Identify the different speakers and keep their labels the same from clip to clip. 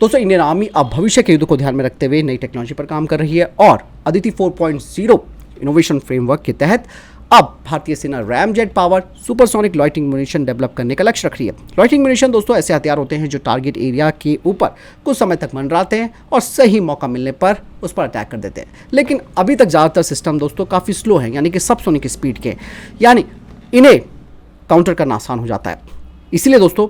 Speaker 1: दोस्तों Indian army अब भविष्य के युद्ध को ध्यान में रखते हुए नई टेक्नोलॉजी पर काम कर रही है और अदिति 4.0 इनोवेशन फ्रेमवर्क के तहत अब भारतीय सेना ramjet power supersonic loitering munition develop करने का लक्ष्य रख रही है। लॉइटिंग म्यूनिशन दोस्तों ऐसे हथियार होते हैं जो टारगेट एरिया के ऊपर कुछ समय तक मंडराते हैं और सही मौका मिलने पर उस पर अटैक कर देते हैं। लेकिन अभी तक ज़्यादातर सिस्टम दोस्तों काफ़ी स्लो है, यानी कि सबसोनिक स्पीड के, यानी इन्हें काउंटर करना आसान हो जाता है। इसीलिए दोस्तों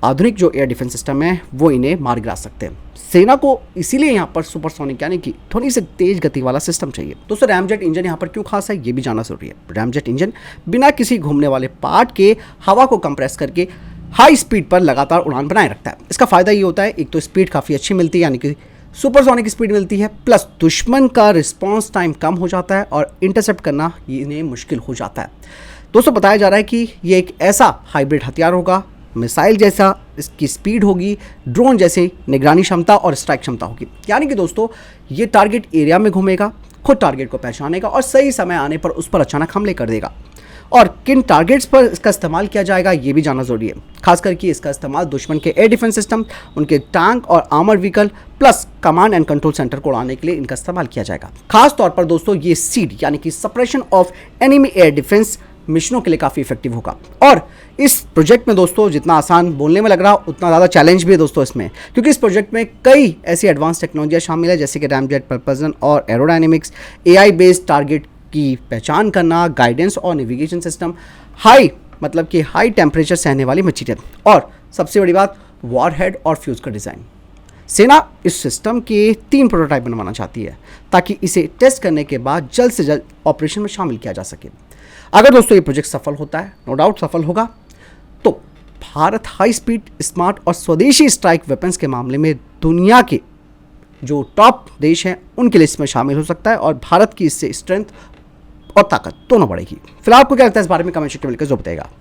Speaker 1: आधुनिक जो एयर डिफेंस सिस्टम है वो इन्हें मार गिरा सकते हैं। सेना को इसीलिए यहाँ पर सुपरसोनिक यानी कि थोड़ी सी तेज गति वाला सिस्टम चाहिए। दोस्तों रैमजेट इंजन यहाँ पर क्यों खास है ये भी जानना जरूरी है। रैमजेट इंजन बिना किसी घूमने वाले पार्ट के हवा को कंप्रेस करके हाई स्पीड पर लगातार उड़ान बनाए रखता है। इसका फायदा ये होता है, एक तो स्पीड काफ़ी अच्छी मिलती है यानी कि सुपरसोनिक स्पीड मिलती है, प्लस दुश्मन का रिस्पॉन्स टाइम कम हो जाता है और इंटरसेप्ट करना इन्हें मुश्किल हो जाता है। दोस्तों बताया जा रहा है कि ये एक ऐसा हाइब्रिड हथियार होगा, मिसाइल जैसा इसकी स्पीड होगी, ड्रोन जैसे निगरानी क्षमता और स्ट्राइक क्षमता होगी। यानी कि दोस्तों ये टारगेट एरिया में घूमेगा, खुद टारगेट को पहचानेगा और सही समय आने पर उस पर अचानक हमले कर देगा। और किन टारगेट्स पर इसका इस्तेमाल किया जाएगा ये भी जानना जरूरी है। खासकर कि इसका इस्तेमाल दुश्मन के एयर डिफेंस सिस्टम, उनके टैंक और armour vehicle plus command and control centre को उड़ाने के लिए इनका इस्तेमाल किया जाएगा। खास तौर पर दोस्तों ये सीड यानी कि suppression of enemy air defence मिशनों के लिए काफ़ी इफेक्टिव होगा। और इस प्रोजेक्ट में दोस्तों जितना आसान बोलने में लग रहा उतना ज़्यादा चैलेंज भी है दोस्तों इसमें, क्योंकि इस प्रोजेक्ट में कई ऐसी एडवांस टेक्नोलॉजियाँ शामिल है जैसे कि रैमजेट प्रपल्सन और एरोडायनेमिक्स, AI बेस्ड टारगेट की पहचान करना, गाइडेंस और नेविगेशन सिस्टम, हाई टेम्परेचर सहने वाली मटीरियल और सबसे बड़ी बात वॉरहेड और फ्यूज का डिज़ाइन। सेना इस सिस्टम के 3 प्रोटोटाइप बनवाना चाहती है ताकि इसे टेस्ट करने के बाद जल्द से जल्द ऑपरेशन में शामिल किया जा सके। अगर दोस्तों ये प्रोजेक्ट सफल होता है, नो डाउट सफल होगा, तो भारत हाई स्पीड, स्मार्ट और स्वदेशी स्ट्राइक वेपन्स के मामले में दुनिया के जो टॉप देश हैं उनकी लिस्ट में शामिल हो सकता है और भारत की इससे स्ट्रेंथ और ताकत दोनों बढ़ेगी। फिलहाल आपको क्या लगता है इस बारे में कमेंट सेक्शन में लिखकर जो बताएगा।